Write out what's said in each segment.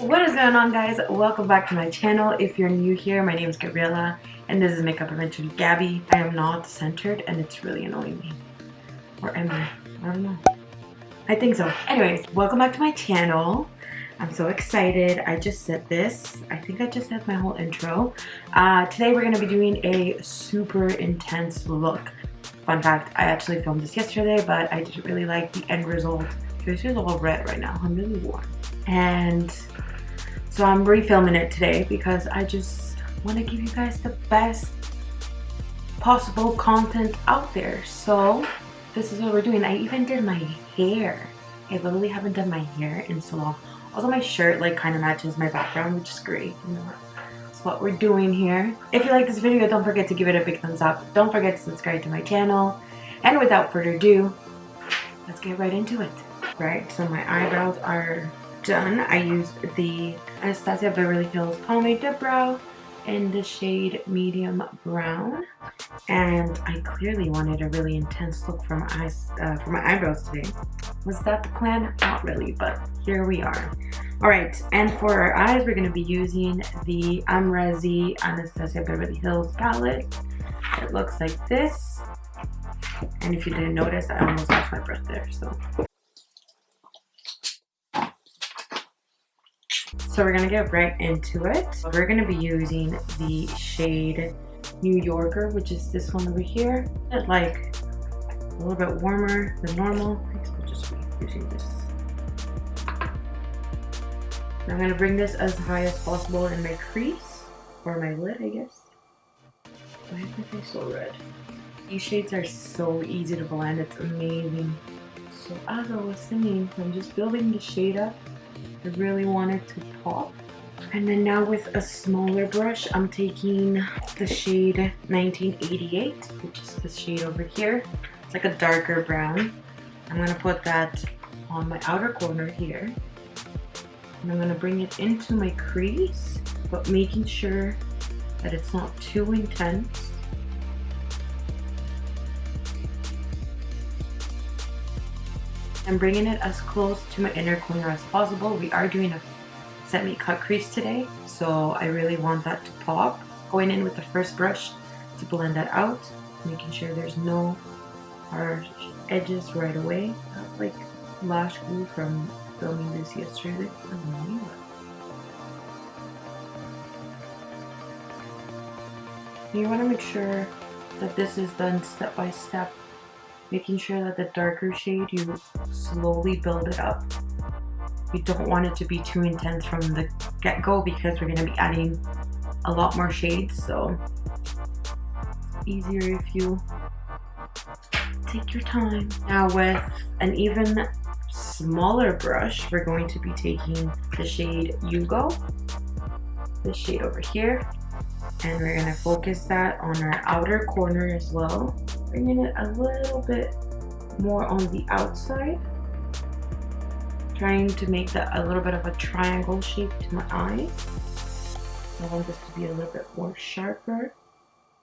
What is going on, guys? Welcome back to my channel. If you're new here, my name is Gabriella and this is Makeup Adventure with Gabby. I am not centered and it's really annoying me. Or am I? I don't know. I think so. Anyways, welcome back to my channel. I'm so excited. I just said this. I think I just said my whole intro. Today we're going to be doing a super intense look. Fun fact, I actually filmed this yesterday, but I didn't really like the end result. This is all red right now. I'm really warm. And so I'm refilming it today because I just want to give you guys the best possible content out there. So this is what we're doing. I even did my hair. I literally haven't done my hair in so long. Also, my shirt like kind of matches my background, which is great. You know, that's what we're doing here. If you like this video, don't forget to give it a big thumbs up. Don't forget to subscribe to my channel. And without further ado, let's get right into it. Right, so my eyebrows are done. I used the Anastasia Beverly Hills Pomade Dip Brow in the shade medium brown, and I clearly wanted a really intense look for my eyebrows today. Was that the plan? Not really, but here we are. All right, and for our eyes, we're going to be using the Amrezy Anastasia Beverly Hills palette. It looks like this, and if you didn't notice, I almost lost my breath there. So we're gonna get right into it. We're gonna be using the shade New Yorker, which is this one over here. It's like a little bit warmer than normal. I guess we'll just be using this. I'm gonna bring this as high as possible in my crease, or my lid, I guess. Why is my face so red? These shades are so easy to blend, it's amazing. So as I was saying, I'm just building the shade up. I really want it to pop. And then now with a smaller brush, I'm taking the shade 1988, which is this shade over here. It's like a darker brown. I'm gonna put that on my outer corner here. And I'm gonna bring it into my crease, but making sure that it's not too intense. And bringing it as close to my inner corner as possible. We are doing a semi-cut crease today, so I really want that to pop. Going in with the first brush to blend that out, making sure there's no harsh edges right away. Like lash glue from filming this yesterday. You want to make sure that this is done step by step. Making sure that the darker shade, you slowly build it up. You don't want it to be too intense from the get-go because we're going to be adding a lot more shades, so it's easier if you take your time. Now with an even smaller brush, we're going to be taking the shade Yugo, this shade over here, and we're going to focus that on our outer corner as well. Bringing it a little bit more on the outside. Trying to make that a little bit of a triangle shape to my eyes. I want this to be a little bit more sharper.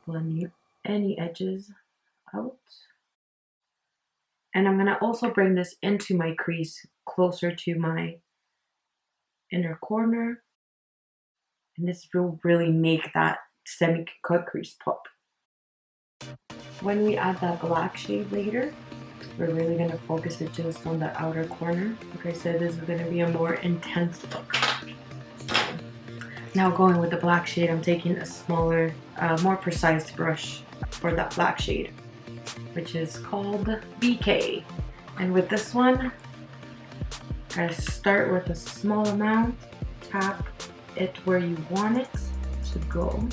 Blending any edges out. And I'm going to also bring this into my crease closer to my inner corner. And this will really make that semi-cut crease pop. When we add that black shade later, we're really going to focus it just on the outer corner. Like I said, this is going to be a more intense look. So, now going with the black shade, I'm taking a smaller, more precise brush for that black shade, which is called BK. And with this one, I start with a small amount, tap it where you want it to go.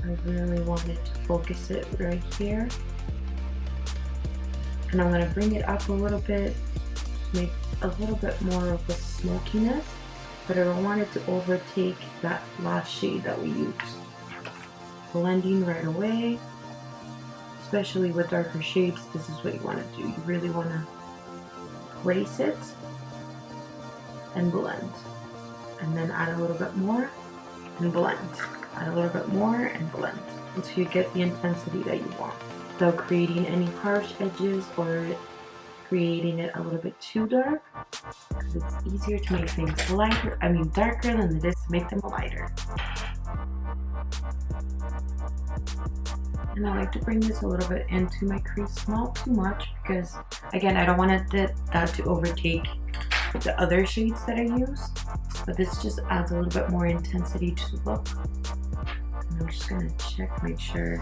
I really wanted to focus it right here. And I'm going to bring it up a little bit, make a little bit more of a smokiness, but I don't want it to overtake that last shade that we used. Blending right away, especially with darker shades, this is what you want to do. You really want to place it and blend. And then add a little bit more and blend. Add a little bit more and blend until you get the intensity that you want, without creating any harsh edges or creating it a little bit too dark, because it's easier to make things darker than it is to make them lighter. And I like to bring this a little bit into my crease, not too much, because again, I don't want that to overtake the other shades that I use, but this just adds a little bit more intensity to the look. And I'm just gonna check, make sure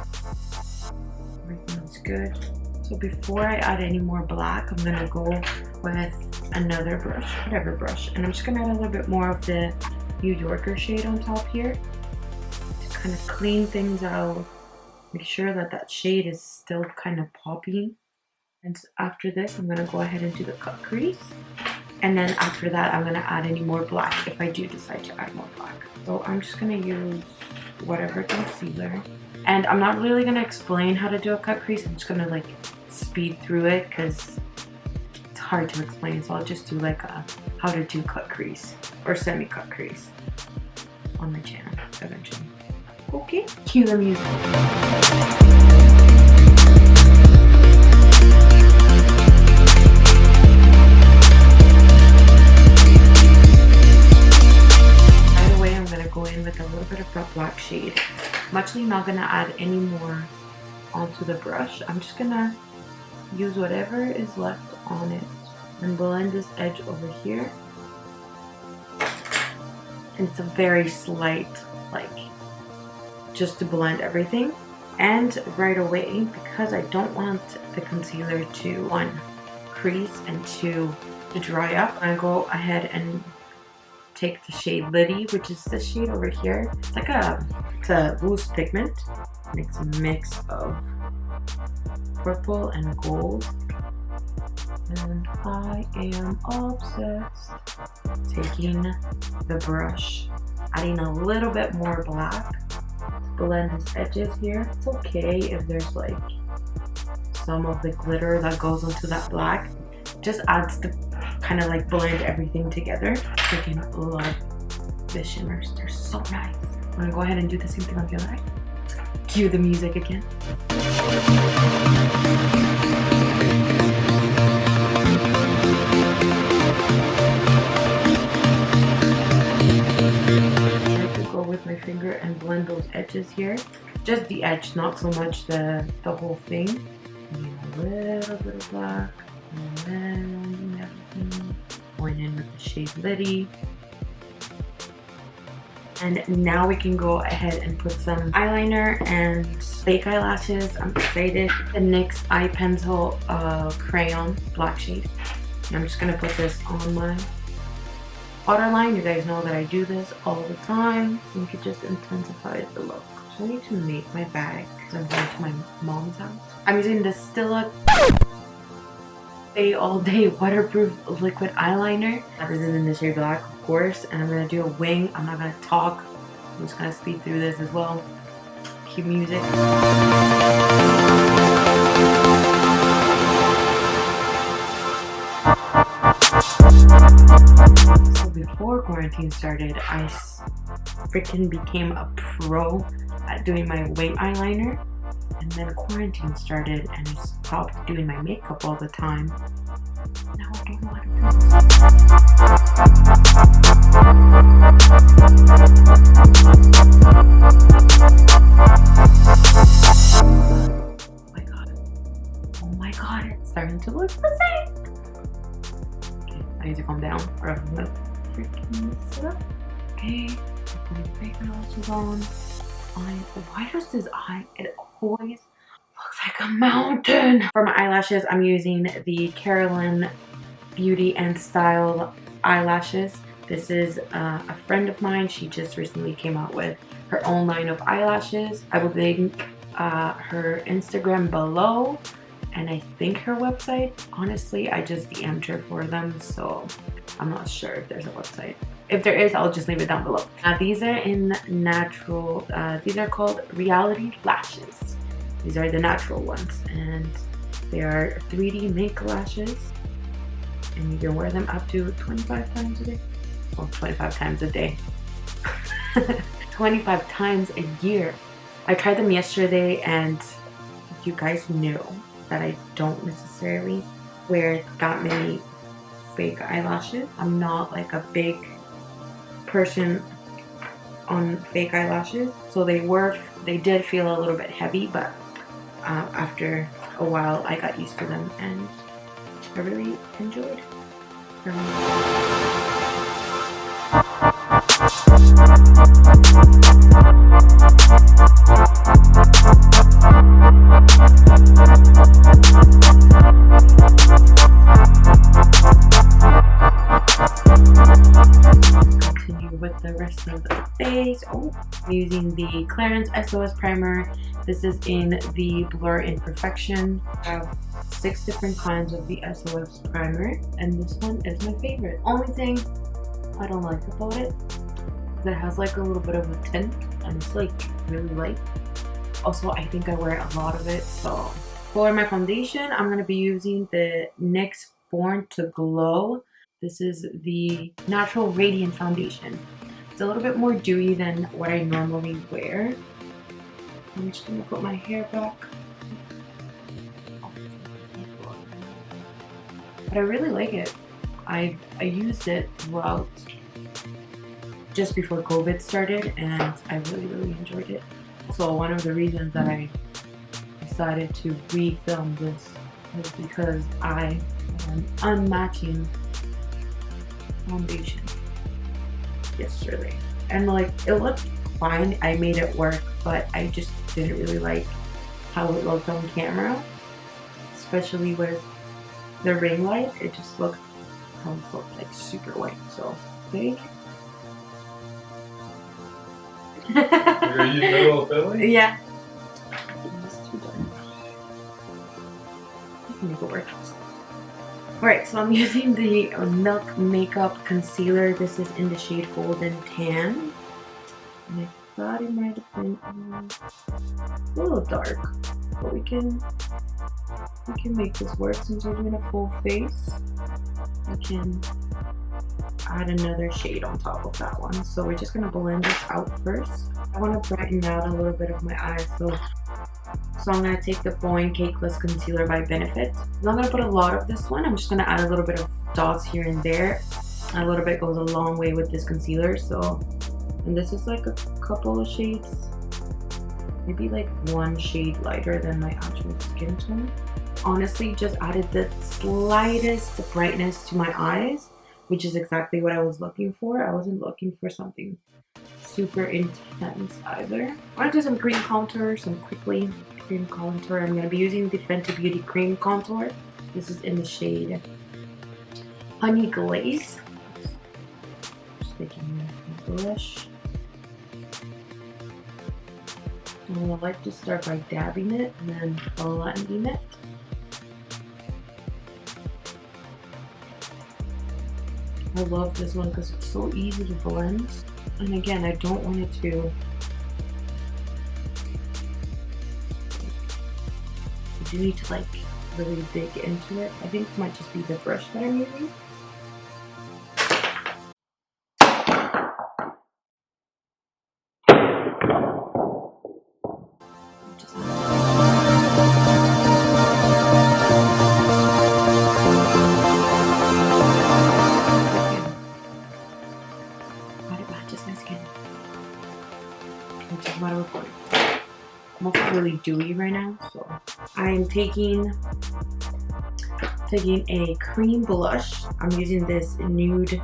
everything's good. So before I add any more black, I'm gonna go with another brush, whatever brush, and I'm just gonna add a little bit more of the New Yorker shade on top here to kind of clean things out, make sure that that shade is still kind of popping. And after this, I'm gonna go ahead and do the cut crease. And then after that, I'm gonna add any more black if I do decide to add more black. So I'm just gonna use whatever concealer. And I'm not really gonna explain how to do a cut crease. I'm just gonna like speed through it because it's hard to explain. So I'll just do like a how to do cut crease or semi-cut crease on my channel eventually. Okay, cue the music. Go in with a little bit of that black shade. I'm actually not gonna add any more onto the brush. I'm just gonna use whatever is left on it and blend this edge over here. And it's a very slight, like, just to blend everything. And right away, because I don't want the concealer to, one, crease and two, to dry up, I'm gonna go ahead and take the shade Liddy, which is this shade over here. It's like it's a loose pigment, and it's a mix of purple and gold. And I am obsessed. Taking the brush, adding a little bit more black to blend his edges here. It's okay if there's like some of the glitter that goes onto that black. Just adds to kind of like blend everything together. Freaking love the shimmers. They're so nice. I'm gonna go ahead and do the same thing on the other eye. Cue the music again. I like to go with my finger and blend those edges here. Just the edge, not so much the whole thing. And a little bit of black. And then everything going in with the shade Liddy. And now we can go ahead and put some eyeliner and fake eyelashes. I'm excited. The NYX Eye Pencil Crayon black shade. And I'm just gonna put this on my waterline. You guys know that I do this all the time. I think it just intensifies the look. So I need to make my bag because I'm going to my mom's house. I'm using this Stila All Day waterproof liquid eyeliner. This is in the shade black, of course, and I'm gonna do a wing. I'm not gonna talk. I'm just gonna speed through this as well. Cue music. So before quarantine started, I freaking became a pro at doing my wing eyeliner. And then quarantine started and I stopped doing my makeup all the time. Now I don't know how to do this. Oh my god, it's starting to look the same. Okay, I need to calm down or I'm gonna freaking mess it up. Okay, I'm putting fake eyelashes on. Why does this eye, it always looks like a mountain? For my eyelashes, I'm using the Carolyn Beauty and Style eyelashes. This is a friend of mine. She just recently came out with her own line of eyelashes. I will link her Instagram below and I think her website. Honestly, I just DM'd her for them, so I'm not sure if there's a website. If there is, I'll just leave it down below. These are in natural, these are called Reality Lashes. These are the natural ones, and they are 3D mink lashes, and you can wear them up to 25 times a day. Well, 25 times a day. 25 times a year. I tried them yesterday, and you guys know that I don't necessarily wear that many fake eyelashes. I'm not like a big person on fake eyelashes, so they did feel a little bit heavy, but after a while I got used to them and I really enjoyed them. With the rest of the face. I'm using the Clarins SOS primer. This is in the Blur Imperfection. I have 6 different kinds of the SOS primer, and this one is my favorite. Only thing I don't like about it is it has like a little bit of a tint, and it's like really light. Also, I think I wear a lot of it. So for my foundation, I'm gonna be using the NYX Born to Glow. This is the Natural Radiant Foundation. It's a little bit more dewy than what I normally wear. I'm just gonna put my hair back. But I really like it. I used it throughout just before COVID started, and I really enjoyed it. So one of the reasons that I decided to refilm this is because I am unmatching foundation yesterday, and like it looked fine. I made it work, but I just didn't really like how it looked on camera, especially with the ring light. It just looked like super white. So okay. Are you little Philly? Yeah. It's too dark. I can make it work. Alright, so I'm using the Milk Makeup Concealer. This is in the shade Golden Tan. And I thought it might have been a little dark, but we can make this work since we're doing a full face. I can add another shade on top of that one. So we're just gonna blend this out first. I want to brighten out a little bit of my eyes, so I'm going to take the Boing Cakeless Concealer by Benefit. I'm not going to put a lot of this one. I'm just going to add a little bit of dots here and there. A little bit goes a long way with this concealer. So, and this is like a couple of shades, maybe like 1 shade lighter than my actual skin tone. Honestly, just added the slightest brightness to my eyes, which is exactly what I was looking for. I wasn't looking for something super intense either. I want to do some cream contour, some quickly cream contour. I'm going to be using the Fenty Beauty Cream Contour. This is in the shade Honey Glaze. Just taking my brush. And I like to start by dabbing it and then blending it. I love this one because it's so easy to blend. And again, I don't want it to you need to like really dig into it. I think it might just be the brush that I'm using. I'm also really dewy right now, so I'm taking a cream blush. I'm using this Nude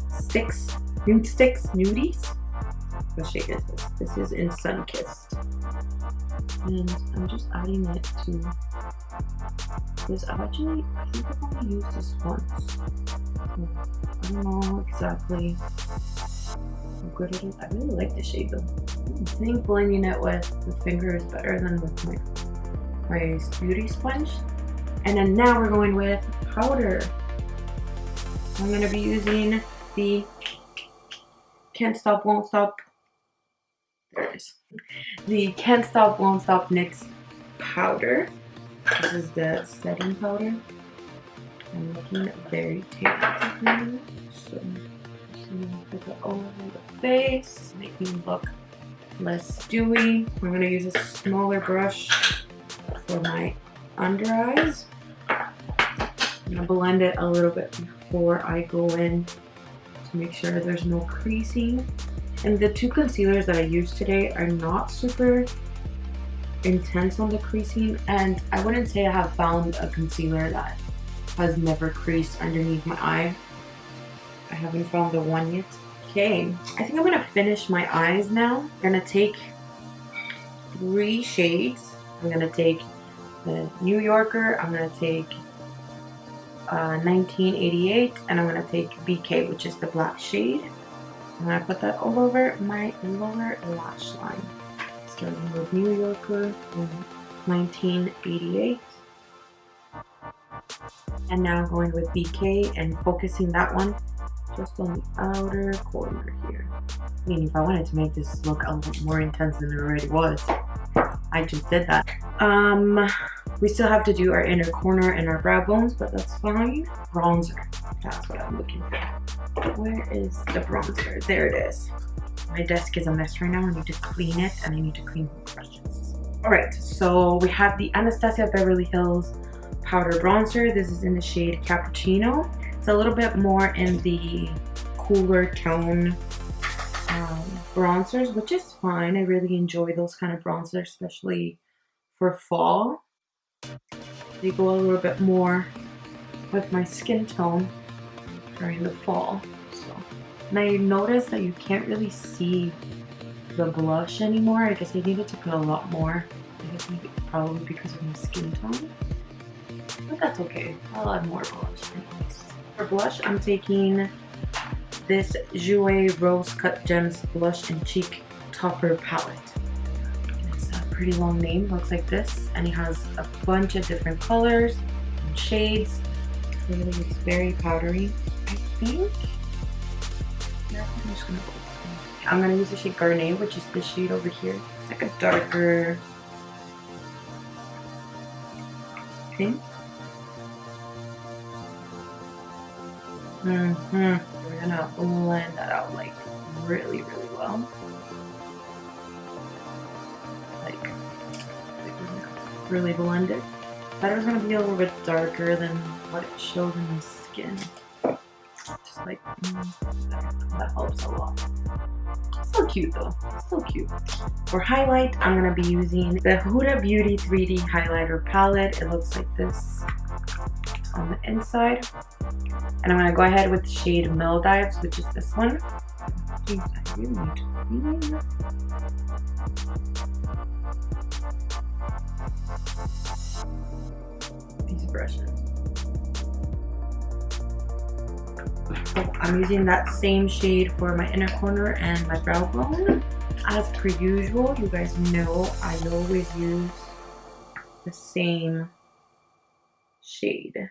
Sticks. Nudies. What shade is this? This is in Sunkissed. And I'm just adding it to this. I think I've only used this once. So I don't know exactly how good it is. I really like the shade though. I think blending it with the finger is better than with my beauty sponge. And then now we're going with powder. I'm going to be using the Can't Stop Won't Stop. There it is. The Can't Stop Won't Stop NYX powder. This is the setting powder. I'm looking very tan. So I'm just going to put it over the face, make me look less dewy. I'm going to use a smaller brush for my under eyes. I'm gonna blend it a little bit before I go in to make sure there's no creasing. And the two concealers that I used today are not super intense on the creasing, and I wouldn't say I have found a concealer that has never creased underneath my eye. I haven't found the one yet. Okay, I think I'm gonna finish my eyes now. I'm gonna take 3 shades. I'm gonna take the New Yorker, I'm gonna take 1988, and I'm gonna take BK, which is the black shade. I'm gonna put that all over my lower lash line. Starting with New Yorker and 1988. And now going with BK and focusing that one just on the outer corner here. I mean, if I wanted to make this look a little more intense than it already was, I just did that. We still have to do our inner corner and our brow bones, but that's fine. Bronzer, that's what I'm looking for. Where is the bronzer? There it is. My desk is a mess right now. I need to clean it, and I need to clean the brushes. All right, so we have the Anastasia Beverly Hills powder bronzer. This is in the shade Cappuccino. It's a little bit more in the cooler tone bronzers, which is fine. I really enjoy those kind of bronzers, especially for fall. They go a little bit more with my skin tone during the fall. So, and I noticed that you can't really see the blush anymore. I guess I needed to put a lot more. I guess maybe probably because of my skin tone, but that's okay. I'll add more blush anyways. For blush, I'm taking this Jouer Rose Cut Gems Blush and Cheek Topper Palette. It's a pretty long name, looks like this, and it has a bunch of different colors and shades. Really, it's very powdery. I think I'm gonna use the shade Garnet, which is this shade over here. It's like a darker pink. We're gonna blend that out like really well. Like really blend it. That was gonna be a little bit darker than what it shows in the skin. Just like that helps a lot. Still cute though. Still cute. For highlight, I'm gonna be using the Huda Beauty 3D highlighter palette. It looks like this on the inside. And I'm gonna go ahead with the shade Maldives, which is this one. Jeez, I really need to clean these brushes. So I'm using that same shade for my inner corner and my brow bone. As per usual, you guys know I always use the same shade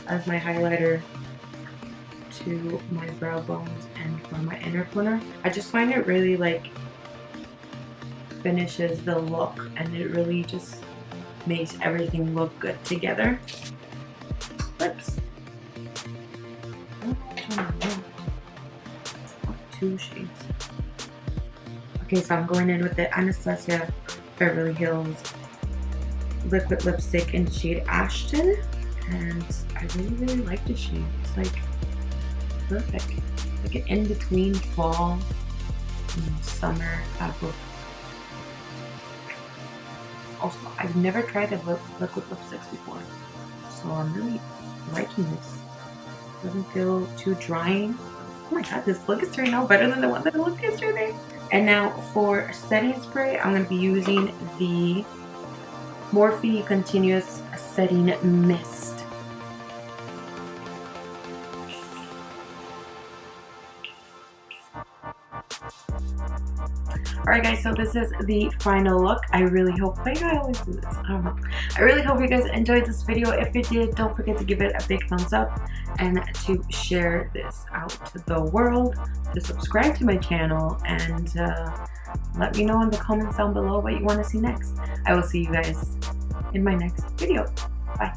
as my highlighter to my brow bones and for my inner corner. I just find it really like finishes the look, and it really just makes everything look good together. Lips. Two shades. Okay, so I'm going in with the Anastasia Beverly Hills liquid lipstick in the shade Ashton, and I really like this shade. It's like perfect, like an in-between fall and summer type of. Also, I've never tried the liquid lipsticks before, so I'm really liking this. Doesn't feel too drying. Oh my god, this look is turning out better than the one that I looked yesterday. And now for setting spray, I'm going to be using the Morphe Continuous Setting Mist. Alright guys, so this is the final look. I really hope, why do I always do this? I don't know. I really hope you guys enjoyed this video. If you did, don't forget to give it a big thumbs up and to share this out to the world, to subscribe to my channel, and let me know in the comments down below what you want to see next. I will see you guys in my next video. Bye.